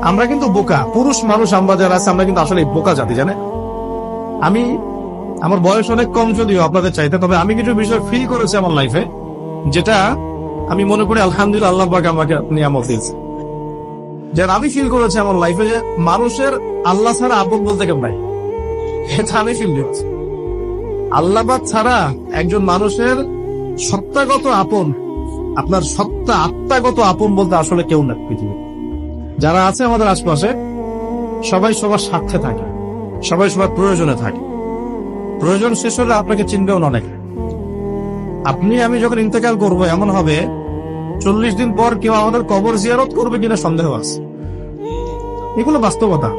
আমরা কিন্তু বোকা পুরুষ মানুষ, আমরা যারা আছে আমরা কিন্তু আসলে বোকা জাতি, জানে। আমি আমার বয়স অনেক কম যদিও আপনাদের চাইতে, তবে আমি কিছু বিষয় ফিল করেছি আমার লাইফে, যেটা আমি মনে করি আলহামদুলিল্লাহ আল্লাহ পাক আমাকে নিয়ামত দিয়েছে। যেটা আমি ফিল করেছি আমার লাইফে, যে মানুষের আল্লাহ ছাড়া আপন বলতে কেউ নাই, এটা আমি ফিল করেছি। আল্লাহ পাক ছাড়া একজন মানুষের সত্তাগত আপন, আপনার সত্তা আত্মাগত আপন বলতে আসলে কেউ না পৃথিবী। যারা আছে আমাদের আশপাশে সবাই সবার স্বার্থে থাকে, সবাই সবার প্রয়োজনে থাকে। প্রয়োজন শেষ হলে আপনাকে চিনবেও না অনেক। আপনি আমি যখন ইন্তেকাল করবো, এমন হবে 40 দিন পর কেউ আমাদের কবর জিয়ারত করবে কিনা সন্দেহ আছে। এগুলো বাস্তবতা।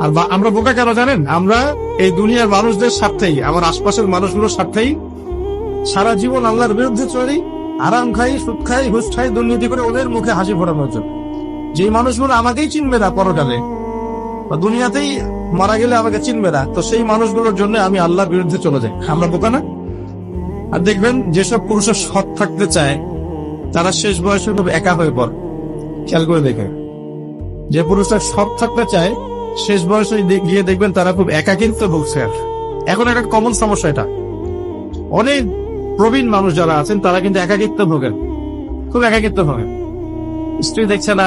আর আমরা বোকা কেন জানেন? আমরা এই দুনিয়ার মানুষদের স্বার্থেই, আমার আশপাশের মানুষগুলোর স্বার্থেই সারা জীবন আল্লাহর বিরুদ্ধে চলি, আরাম খাই, সুদ খাই, ঘুষ খাই, দুর্নীতি করে ওদের মুখে হাসি ফোটানোর জন্য। যে মানুষগুলো আমাকেই চিনবে না পরকালে বা দুনিয়াতেই মারা গেলে আমাকে চিনবে না, তো সেই মানুষগুলোর জন্য আমি আল্লাহর বিরুদ্ধে চলে যাই। আমরা বোকা না? আর দেখবেন যেসব পুরুষের সৎ থাকতে চায় তারা শেষ বয়সে খুব একা হয়ে পড়ে। খেয়াল করে দেখে, যে পুরুষরা সৎ থাকতে চায় শেষ বয়সে গিয়ে দেখবেন তারা খুব একাকিত্ব ভুগছে। এখন একটা কমন সমস্যা এটা। অনেক প্রবীণ মানুষ যারা আছেন তারা কিন্তু একাকিত্ব ভোগেন, খুব একাকিত্ব ভোগেন। স্ত্রী দেখছে না,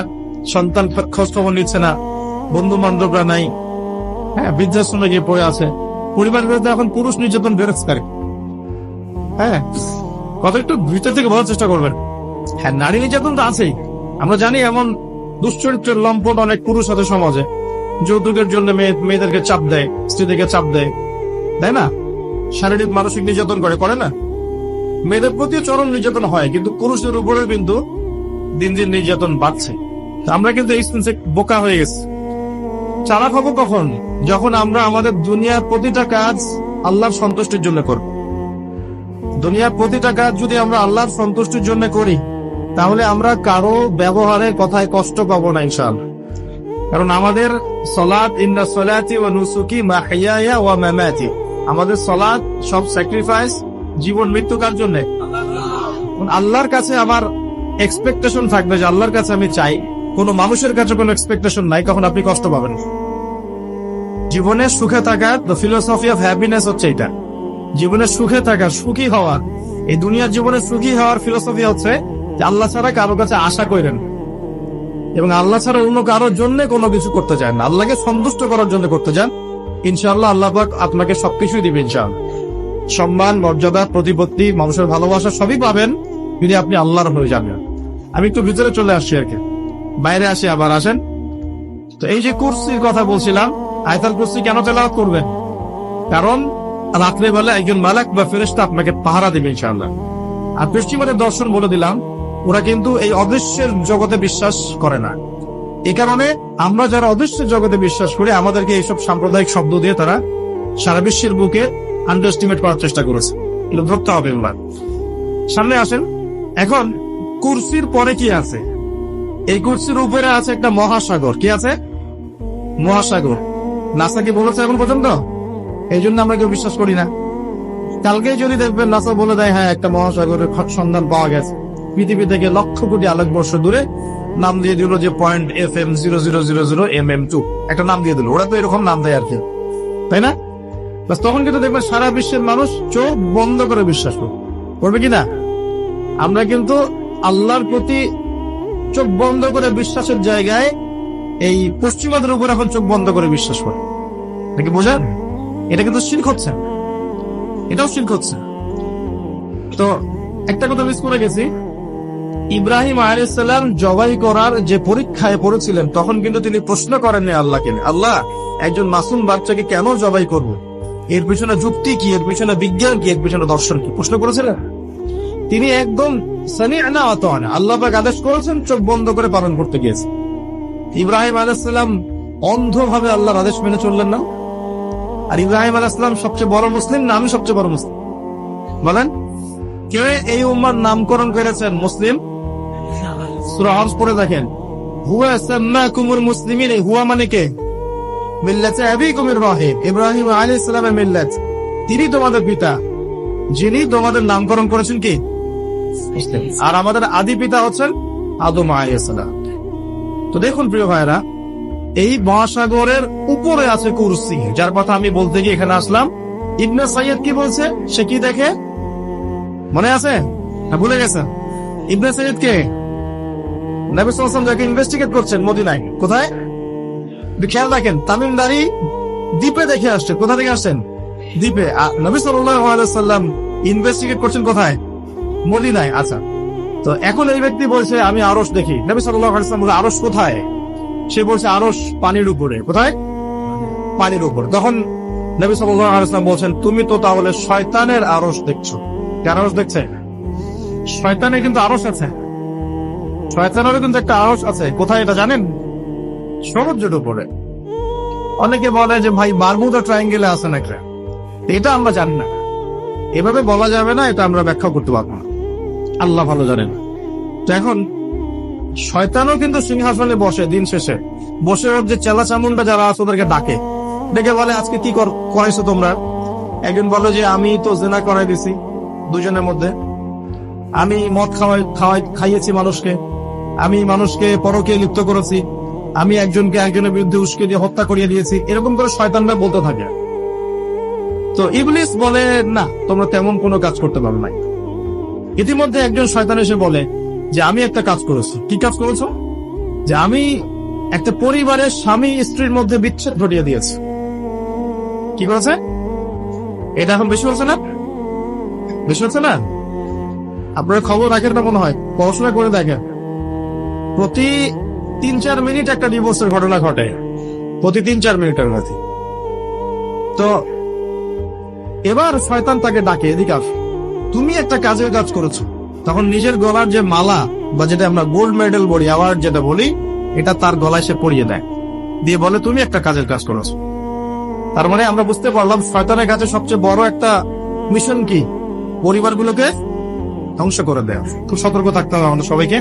সন্তান খোঁজ খবর নিচ্ছে না, বন্ধু বান্ধবরা নাই, হ্যাঁ, বৃদ্ধাশ্রমে গিয়ে পড়ে আছে। পরিবারের বিরুদ্ধে এখন পুরুষ নির্যাতন বেড়েছে তার। হ্যাঁ, কত একটু ভিতর থেকে বলার চেষ্টা করবেন। হ্যাঁ, নারী নির্যাতন তো আছেই। আমরা জানি এমন দুশ্চরিত্রের লম্পট অনেক পুরুষ আছে সমাজে, যৌতুকের জন্য মেয়েদেরকে চাপ দেয়, স্ত্রীদেরকে চাপ দেয়, তাই না? শারীরিক মানসিক নির্যাতন করে না? মেয়েদের প্রতিও চরম নির্যাতন হয়, কিন্তু পুরুষদের উপরে কিন্তু দিন দিন নির্যাতন বাড়ছে। আমরা কিন্তু এই সেন্সে বোকা হয়ে গেছি। চালাক হবো কখন? যখন আমরা আমাদের দুনিয়ার প্রতিটা কাজ আল্লাহর সন্তুষ্টির জন্য করব। দুনিয়ার প্রতিটা কাজ যদি আমরা আল্লাহর সন্তুষ্টির জন্য করি, তাহলে আমরা কারো ব্যবহারের কথায় কষ্ট পাবো না ইনশাআল্লাহ। কারণ আমাদের সলাত, ইন্না সলাতি ওয়া নুসুকি মাহইয়ায়া ওয়া মামাতি, আমাদের সলাত সব স্যাক্রিফাইস, জীবন মৃত্যু কার জন্য? আল্লাহর কাছে আমার এক্সপেকটেশন থাকবে, যে আল্লাহর কাছে আমি চাই। কোনো মানুষের কাছে কোনো এক্সপেকটেশন নাই, কখন আপনি কষ্ট পাবেন। জীবনে সুখে থাকার দ্য ফিলোসফি অফ হ্যাপিনেস হচ্ছে এটা। জীবনে সুখে থাকার, সুখী হওয়ার, এই দুনিয়ার জীবনে সুখী হওয়ার ফিলোসফি হচ্ছে যে আল্লাহ ছাড়া কারো কাছে আশা করেন, এবং আল্লাহ ছাড়া অন্য কারোর জন্য কোনো কিছু করতে চান না, আল্লাহকে সন্তুষ্ট করার জন্য করতে চান। ইনশাআল্লাহ আল্লাহ পাক আপনাকে সবকিছুই দিবেন ইনশাআল্লাহ। সম্মান, মর্যাদা, প্রতিপত্তি, মানুষের ভালোবাসা সবই পাবেন যদি আপনি আল্লাহর হয়ে যাবেন। আমি একটু ভিতরে চলে আসছি আর কি, বাইরে আসি আবার। আসেন তো, এই যে কুরসির কথা বলছিলাম, আয়াতুল কুরসি কেন তেলাওয়াত করবেন? কারণ রাত্রেবেলা একজন মালাক বা ফেরেশতা আপনাকে পাহারা দিবে ইনশাআল্লাহ। আর পশ্চিমাদের দর্শন বলে দিলাম, ওরা কিন্তু এই অদৃশ্যের জগতে বিশ্বাস করে না। এই কারণে আমরা যারা অদৃশ্যের জগতে বিশ্বাস করি, আমাদেরকে এইসব সাম্প্রদায়িক শব্দ দিয়ে তারা সারা বিশ্বের বুকে আন্ডারস্টিমেট করার চেষ্টা করেছে। এগুলো ধরতে হবে। সামনে আসেন। এখন কুরসির পরে কি আছে? এই কুরসির উপরে আছে একটা মহাসাগর। কি আছে? মহাসাগর। নাসা কি বলেছে এখন পর্যন্ত? এই জন্য আমরা কেউ বিশ্বাস করি না। কালকে যদি দেখবেন নাসা বলে দেয় হ্যাঁ একটা মহাসাগরের সন্ধান পাওয়া গেছে, পৃথিবী থেকে লক্ষ কোটি আলোকবর্ষ দূরে, নাম দিয়ে দিল যে .FM0000mm2, একটা নাম দিয়ে দিল। ওরা তো এরকম নাম দেয় আর কি, তাই না? তখন কিন্তু দেখবেন সারা বিশ্বের মানুষ চোখ বন্ধ করে বিশ্বাস করবে কিনা? আমরা কিন্তু আল্লাহর প্রতি চোখ বন্ধ করে বিশ্বাসের জায়গায় এই পশ্চিমাদের উপর এখন চোখ বন্ধ করে বিশ্বাস করে। নাকি বোঝেন? এটা কিন্তু শিরক হচ্ছে, এটাও শিরক হচ্ছে। তো একটা কথা মিস করে গেছি, ইব্রাহিম আলাইহিস সালাম জবাই করার যে পরীক্ষায় পড়েছিলেন, তখন কিন্তু তিনি প্রশ্ন করেননি আল্লাহকে, আল্লাহ একজন মাসুম বাচ্চাকে কেন জবাই করব? এর পিছনে যুক্তি কি, এর পিছনে বিজ্ঞান কি, এর পিছনে দর্শন কি? প্রশ্ন করেছিলেন? তিনি একদম সামি'না ওয়া আতা'না, আল্লাহ পাক আদেশ করেছেন, চোখ বন্ধ করে পালন করতে গিয়েছে। ইব্রাহিম আলাইহিস সালাম অন্ধভাবে আল্লাহর আদেশ মেনে চললেন না? আর ইব্রাহিম আলাইহিস সালাম সবচেয়ে বড় মুসলিম না আমি সবচেয়ে বড় মুসলিম? বলেন, কে এই উম্মার নামকরণ করেছেন মুসলিম? সূরা হজ পড়ে দেখেন, হুয়া সাম্মাকুমুল মুসলিমিন। হুয়া মানে কে? মিল্লাতে আবিকুম ইব্রাহিম, ইব্রাহিম আলাইহিস সালামের মিল্লাত। তিনি তোমাদের পিতা, যিনি তোমাদের নামকরণ করেছেন কি? মুসলিম। আর আমাদের আদি পিতা হচ্ছেন আদম আলাইহিস সালাম। তো দেখুন প্রিয় ভাইরা, এই মহাসাগরের উপরে আছে কুরসি, যার কথা আমি বলতে গিয়ে এখানে আসলাম। ইবনে সাইয়্যিদ কি বলছে, সে কি দেখে মনে আছে না ভুলে গেছেন? ইবনে সাইয়্যিদ কে? নবী সাল্লাল্লাহু আলাইহি ওয়াসাল্লাম যাকে ইনভেস্টিগেট করছেন মদিনায়, কোথায়? খেয়াল রাখেন, তামিমদারি দ্বীপে দেখে আসছে। কোথা থেকে আসছেন? দ্বীপে। নবী সাল্লাল্লাহু আলাইহি ওয়াসাল্লাম ইনভেস্টিগেট করছেন কোথায়? মদিনায়। আচ্ছা, তো এখন এই ব্যক্তি বলছে আমি আরশ দেখি। নবী সাল্লাল্লাহু আলাইহি ওয়াসাল্লাম বলে আরশ কোথায়? সে বলছে আরশ পানির উপরে। কোথায়? পানির উপরে। তখন নবী সাল্লাল্লাহু আলাইহি ওয়াসাল্লাম বলছেন তুমি তো তাহলে শয়তানের আরশ দেখছো। কার আরশ দেখছে? শয়তানের কিন্তু আরশ আছে, শয়তানেরও কিন্তু একটা আরশ আছে। কোথায় এটা জানেন? সমুদ্রের উপরে। অনেকে বলে যে ভাই বারমুডা ট্রায়াঙ্গেলে আছে নাকি, এটা আমরা জানি না, এভাবে বলা যাবে না, এটা আমরা ব্যাখ্যা করতে পারবো না, আল্লাহ ভালো জানেন। তো এখন শয়তানও কিন্তু সিংহাসনে বসে, দিন শেষে বসে ওর যে চেলা চামুন্ডা যারা আছে ওদেরকে ডাকে, ডেকে বলে আজকে কি করাইছো তোমরা? একজন বলে যে আমি তো জিনা করাই দিছি দুজনের মধ্যে, আমি মদ খাইয়েছি মানুষকে, আমি মানুষকে পরকীয়ায় লিপ্ত করেছি, আমি একজনকে একজনের বিরুদ্ধে উস্কে দিয়ে হত্যা করিয়ে দিয়েছি। এরকম করে শয়তানরা বলতে থাকে। তো ইবলিস বলে না, তোমরা তেমন কোনো কাজ করতে পারো না। ইতিমধ্যে একজন শয়তান এসে বলে যে আমি একটা কাজ করেছি। কি কাজ করেছো? যে আমি একটা পরিবারের স্বামী স্ত্রীর মধ্যে বিচ্ছেদ ঘটিয়ে দিয়েছি। কি করেছে? এটা এখন বেশি হচ্ছে না? বেশি হচ্ছে না? আপনার খবর রাখেন না মনে হয়, পড়াশোনা করে দেখেন, প্রতি 3-4 মিনিট একটা ডিভোর্সের ঘটনা ঘটে, প্রতি 3-4 মিনিটের মধ্যে। তো এবার শয়তান তাকে ডাকে, এদিকে আস, তুমি একটা কাজের কাজ করেছো। তখন নিজের গলার যে মালা বা যেটা আমরা গোল্ড মেডেল বলি, অ্যাওয়ার্ড যেটা বলি, এটা তার গলায় সে পরিয়ে দেয়, দিয়ে বলে তুমি একটা কাজের কাজ করেছো। তার মানে আমরা বুঝতে পারলাম শয়তানের কাছে সবচেয়ে বড় একটা মিশন কি? পরিবারগুলোকে ধ্বংস করে দেয়। খুব সতর্ক থাকতে হবে আমাদের সবাইকে।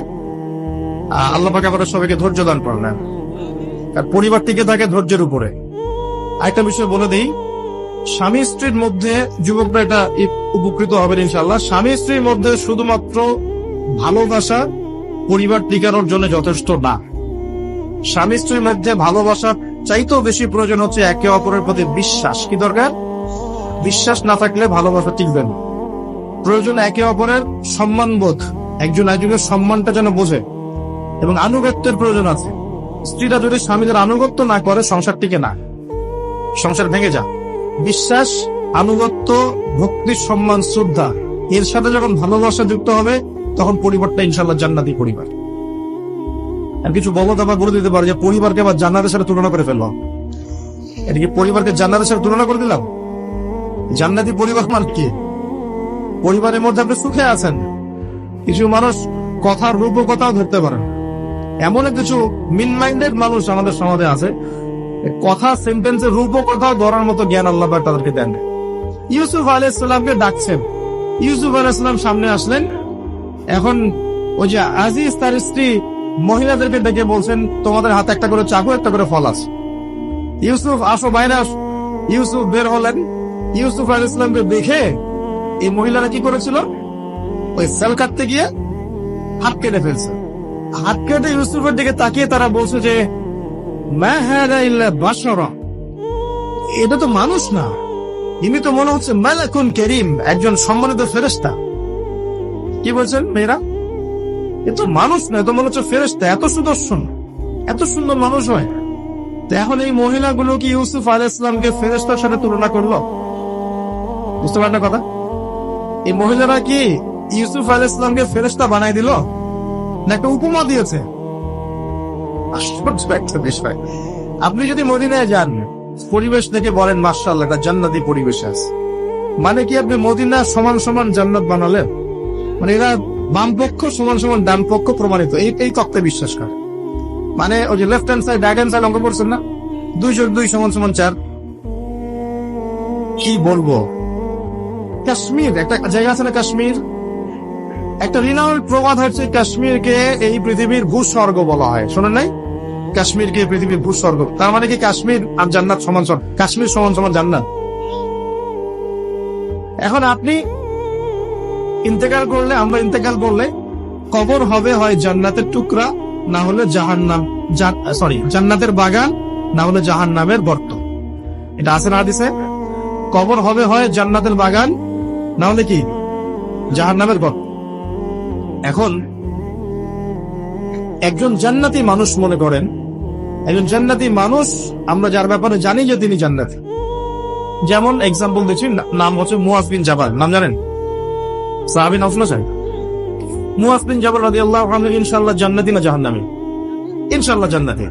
আল্লাহ পাক আমাদের সবাইকে ধৈর্য দান করেন। আর পরিবার টিকে থাকে ধৈর্যের উপরে। আরেকটা বিষয় বলে দিই, স্বামী স্ত্রীর মধ্যে, যুবকরা এটা উপকৃত হবেন ইনশাআল্লাহ, স্বামী স্ত্রীর মধ্যে শুধুমাত্র ভালোবাসা পরিবার টিকানোর জন্য যথেষ্ট না। স্বামী স্ত্রীর মধ্যে ভালোবাসা চাইতেও বেশি প্রয়োজন হচ্ছে একে অপরের প্রতি বিশ্বাস। কি দরকার? বিশ্বাস না থাকলে ভালোবাসা টিকবে না। প্রয়োজন একে অপরের সম্মানবোধ, একজন একজনের সম্মানটা যেন বোঝে, এবং আনুগত্যের প্রয়োজন আছে। স্ত্রীরা যদি স্বামীদের আনুগত্য না করে সংসার টিকে না, সংসার ভেঙে যায়। বিশ্বাস, আনুগত্য, ভক্তি, সম্মান, শ্রদ্ধা, এর সাথে যখন ভালোবাসা যুক্ত হবে তখন পরিবারটা ইনশাআল্লাহ জান্নাতি পরিবার। আর কিছু বলদ আবার বলে দিতে পারে যে পরিবারকে আবার জান্নাতের সাথে তুলনা করে ফেললাম। এটা কি পরিবারকে জান্নাতের সাথে তুলনা করে দিলাম? জান্নাতি পরিবার মানে কি? পরিবারের মধ্যে আপনি সুখে আছেন। কিছু মানুষ কথার রূপকথাও ধরতে পারেন, এমন কিছু মিন মাইন্ডেড মানুষ আমাদের সমাজে আছে, কথা সেন্টেন্সের রূপকথাও ধরার মতো জ্ঞান আল্লাহ পাক তাদেরকে দেন। ইউসুফ আলাইহিস সালামকে ডাকছেন, ইউসুফ আলাইহিস সালাম সামনে আসলেন। এখন ওই যে আজিজ তার স্ত্রী মহিলাদেরকে ডেকে বলছেন তোমাদের হাতে একটা করে চাকু, একটা করে ফল আছে, ইউসুফ আসো বাইরে আসো। ইউসুফ বের হলেন। ইউসুফ আলাইহিস সালামকে দেখে এই মহিলারা কি করেছিল? ওই সেল কাটতে গিয়ে হাত কেটে ফেলছে। হাত কেটে ইউসুফের দিকে তাকিয়ে তারা বলছে যে মা হাদা ইল্লা বাশারা, এটা তো মানুষ না, ইনি তো মনে হচ্ছে মালাকুন কারীম, একজন সম্মানিত ফেরেশতা। কি বলছেন মেয়েরা? এ তো মানুষ না, এ তো মনে হচ্ছে ফেরেশতা। এত সুদর্শন, এত সুন্দর মানুষ হয়। তো এখন এই মহিলাগুলো কি ইউসুফ আলাইহিস সালামকে ফেরেশতার সাথে তুলনা করলো? বুঝতে পারেন না কথা? এই মহিলারা কি ইউসুফ আলাইহিস সালামকে ফেরেশতা বানাই দিল, না একটা উপমা দিয়েছে? আশ্চর্য একটা বিষয়। আপনি যদি মদিনায় যান, পরিবেশ দেখে বলেন মাশাআল্লাহ একটা জান্নাতি পরিবেশ আছে, মানে কি আপনি মদিনা সমান সমান জান্নাত বানালেন? মানে এরা বাম পক্ষ সমান সমান ডান পক্ষ প্রমাণিত, এই তত্ত্বে বিশ্বাস করে। মানে ওই যে left hand side right hand side অঙ্ক করছেন না, 2+2 = 4। কি বলবো, কাশ্মীর একটা জায়গা আছে না, কাশ্মীর একটা রিনাউন্ড প্রবাদ হচ্ছে কাশ্মীরকে এই পৃথিবীর ভূস্বর্গ বলা হয়। শোনেন নাই? কাশ্মীরকে পৃথিবীর ভূস্বর্গ। তার মানে কি কাশ্মীর আর জান্নাত সমান সমান, কাশ্মীর সমান সমান জান্নাত। এখন আপনি ইন্তেকাল করলে, আমরা ইন্তেকাল করলে কবর হবে হয় জান্নাতের টুকরা, না হলে জাহান্নাম, জান্নাতের বাগান, না হলে জাহান্নামের গর্ত। এটা আছে না হাদিসে? কবর হবে হয় জান্নাতের বাগান, না হলে কি জাহান্নামের গর্ত। এখন একজন জান্নাতি মানুষ, মনে করেন একজন জান্নাতি মানুষ আমরা যার ব্যাপারে জানি যে তিনি জান্নাতি, যেমন এক্সাম্পল দিচ্ছি, নাম হচ্ছে মুআজ বিন জাবাল। নাম জানেন? সাহাবী নাম শুনেছেন? মুআজ বিন জাবাল রাদিয়াল্লাহু আনহু ইনশাআল্লাহ জান্নাতি না জাহান্নামী? ইনশাআল্লাহ জান্নাতি।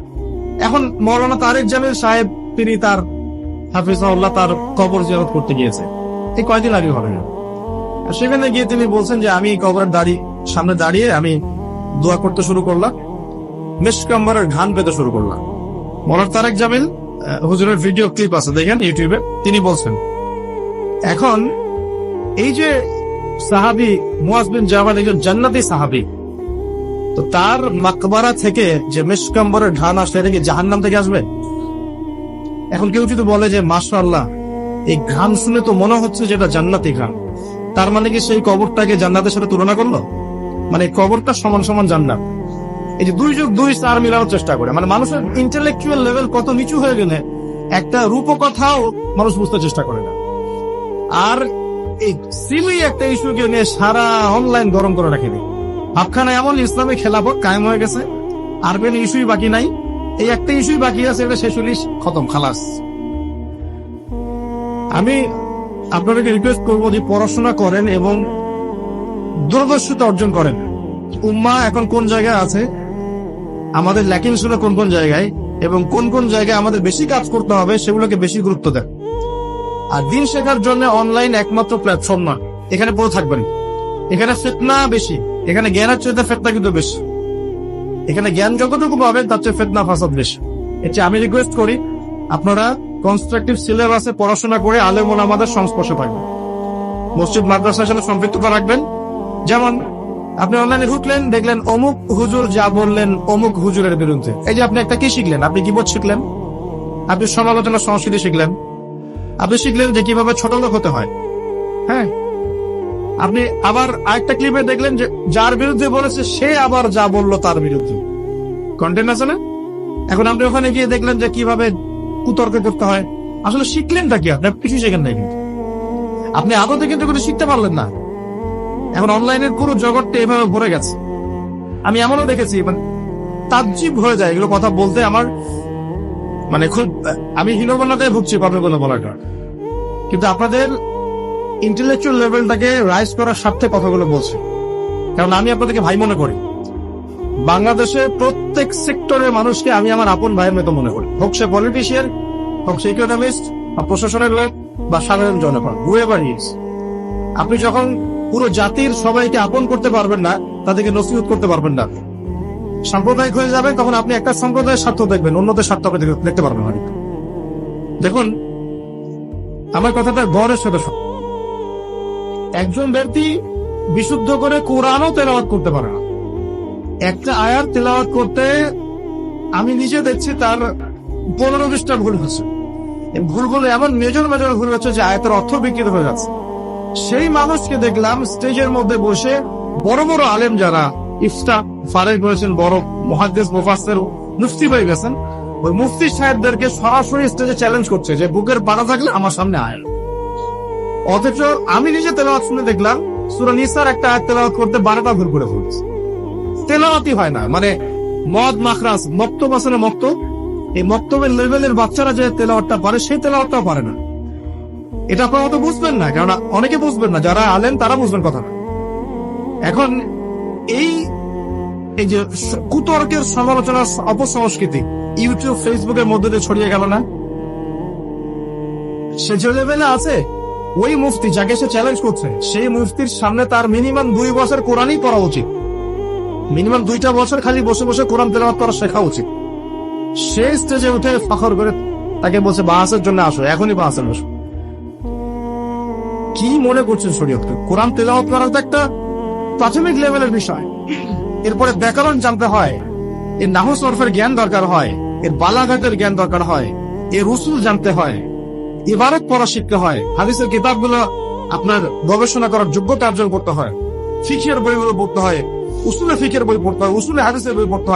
এখন মাওলানা তারেক জামিল সাহেব তিনি তার হাফিজাহুল্লাহ তার কবর জিয়ারত করতে গিয়েছে, এই কয়েকদিন আগে হবে। সেখানে গিয়ে তিনি বলছেন যে আমি কবরের সামনে দাঁড়িয়ে আমি দোয়া করতে শুরু করলাম, মিশকাম্বরের ঘ্রাণ পেতে শুরু করলাম। মাওলানা তারেক জামিল হুজুরের ভিডিও ক্লিপ আছে, দেখেন ইউটিউবে। তিনি বলছেন, এখন এই যে সাহাবী মুআজ বিন জাবাল একজন জান্নাতি সাহাবী, তো তার মাকবারা থেকে যে মিশকাম্বরের ঘ্রাণ আসলে এটা কি জাহান্নাম থেকে আসবে? এখন কেউ যদি বলে যে মাশাআল্লাহ এই ঘ্রাণ শুনে তো মনে হচ্ছে যেটা জান্নাতি ঘ্রাণ, তার মানে কি সেই কবরটাকে জান্নাতের সাথে তুলনা করলো? মানে কবরটা সমান সমান জান্নাত। এই যে 2 যোগ 2 4 মিলানোর চেষ্টা করে, মানে মানুষের ইন্টেলেকচুয়াল লেভেল কত নিচু হয়ে গেলে একটা রূপকথাও মানুষ বুঝতে চেষ্টা করে না। আর এই সিলি একটা ইস্যুকে নিয়ে সারা অনলাইন গরম করে রাখে দিই। ভাবখানা এমন ইসলামী খেলাফত কায়েম হয়ে গেছে, আর কোনো ইস্যুই বাকি নাই। এই একটা ইস্যুই বাকি আছে, এটা শেষ হলেই খতম, খালাস। আমি আপনাদেরকে রিকোয়েস্ট করবো যে পড়াশোনা করেন এবং দূরদর্শিতা অর্জন করেন। উম্মাহ এখন কোন জায়গায় আছে, আমাদের ল্যাকিং ছিল কোন কোন জায়গায়, এবং কোন কোন জায়গায় আমাদের বেশি কাজ করতে হবে সেগুলোকে বেশি গুরুত্ব দেন। আর দিন শেখার জন্য অনলাইন একমাত্র প্ল্যাটফর্ম নয়, এখানে পড়ে থাকবেন। এখানে ফিতনা বেশি, এখানে জ্ঞানের চেয়ে ফিতনা কিন্তু বেশি। এখানে জ্ঞান যতটুকু পাবেন তার চেয়ে ফিতনা ফাসাদ বেশি। এটা আমি রিকোয়েস্ট করি আপনারা কনস্ট্রাকটিভ সিলেবাসে পড়াশোনা করে আলেম ওলামাদের সংস্পর্শে থাকবেন, মসজিদ মাদ্রাসার সাথে সম্পৃক্ততা রাখবেন। যেমন আপনি অনলাইনে ঢুকলেন, দেখলেন অমুক হুজুর যা বললেন অমুক হুজুরের বিরুদ্ধে, এই যে আপনি একটা কি শিখলেন? আপনি গীবত শিখলেন, আপনি সমালোচনা সংস্কৃতি শিখলেন, আপনি শিখলেন যে কিভাবে ছোট লোক হতে হয়। হ্যাঁ, আপনি আবার আরেকটা ক্লিপে দেখলেন যে যার বিরুদ্ধে বলেছে সে আবার যা বললো তার বিরুদ্ধে কন্টেন্ট আছে না? এখন আপনি ওখানে গিয়ে দেখলেন যে কিভাবে কুতর্ক করতে হয়। আসলে শিখলেনটা কি? আপনি কিছু শেখেন নাই, কিন্তু আপনি আদতে কিন্তু কিছু শিখতে পারলেন না। এখন অনলাইনের পুরো জগৎটা এভাবে ভরে গেছে। আমি এমনও দেখেছি, মানে তাজ্জিব হয়ে যায় এগুলো কথা বলতে। আমার মানে খুব, আমি হীনমন্যতায় ভুগছি কথাগুলো বলার কারণ, কিন্তু আপনাদের ইন্টেলেকচুয়াল লেভেলটাকে রাইজ করার স্বার্থে কথাগুলো বলছি। কারণ আমি আপনাদেরকে ভাই মনে করি। বাংলাদেশের প্রত্যেক সেক্টরের মানুষকে আমি আমার আপন ভাইয়ের মতো মনে করি, হোক সে পলিটিশিয়ান, হোক সে ইকোনমিস্ট বা প্রশাসনের লোক বা সাধারণ জনগণ, হুএভার হি ইজ। আপনি যখন পুরো জাতির সবাইকে আপন করতে পারবেন না, তাদেরকে নসিহত করতে পারবেন না, সাম্প্রদায়িক হয়ে যাবেন, তখন আপনি একটা সম্প্রদায়ের স্বার্থ দেখবেন, অন্যদের স্বার্থ দেখতে পারবেন না। দেখুন, আমার কথাটা গড়ের সাথে একজন ব্যক্তি বিশুদ্ধ করে কোরআনও তেলাওয়াত করতে পারে না। একটা আয়াত তেলাওয়াত করতে আমি নিজে দেখছি তার 15-20টা ভুল হচ্ছে। ভুলগুলো এমন মেজর ভুল হচ্ছে যে আয়াতের অর্থ বিকৃত হয়ে যাচ্ছে। সেই মানুষকে দেখলাম স্টেজের মধ্যে বসে বড় বড় আলেম যারা ইফতা ফারেক করেছেন, বড় মুহাদ্দিস মুফাসসির মুফতি হয়ে গেছেন, ওই মুফতি সাহেবদেরকে সরাসরি স্টেজে চ্যালেঞ্জ করছে যে বুকের পাড়া থাকলে আমার সামনে আয়। অথচ আমি নিজে তেলাওয়াত শুনে দেখলাম সূরা নিসার একটা আয়াত তেলাওয়াত করতে 12টা ভুল করে ফেলছে। তেলাওয়াতই হয় না, মানে মদ মাখরাজ মক্তব আছে না, মক্তব, এই মক্তবের লেভেলের বাচ্চারা যে তেলাওয়াতটা পারে সেই তেলাওয়াতটাও পারে না। এটা আপনারা অত বুঝবেন না, কারণ অনেকে বুঝবেন না, যারা আলেম তারা বুঝবেন কথা। এখন এই যে কুতর্কের সমালোচনার অপসংস্কৃতি ইউটিউব ফেসবুকের মধ্যে দিয়ে ছড়িয়ে গেল না, সে যে লেভেলে আছে, ওই মুফতি যাকে সে চ্যালেঞ্জ করছে সেই মুফতির সামনে তার মিনিমাম 2 বছর কোরআনই পড়া উচিত, মিনিমাম 2টা বছর খালি বসে বসে কোরআন তেলাওয়াত করা শেখা উচিত। সে স্টেজে উঠে ফখর করে তাকে বলছে বাহাসের জন্য আসো, এখনই বাহাসে বসো। কি মনে করছেন শরীয়তকে? কোরআন তেলাওয়াত করা তো একটা প্রাথমিক লেভেলের বিষয়। এরপরে ব্যাকরণ জানতে হয়, এর নাহু সরফের জ্ঞান দরকার হয়, এর বালাঘাটের জ্ঞান দরকার হয়, এর উসুল জানতে হয়, ইবারত পড়া শিখতে হয়, হাদিসের কিতাবগুলো আপনার গবেষণা করার যোগ্যতা অর্জন করতে হয়, ফিকহের বইগুলো পড়তে হয়, উসুলে ফিকহের বই পড়তে হয়, উসুলে হাদিসের বই পড়তে হয়।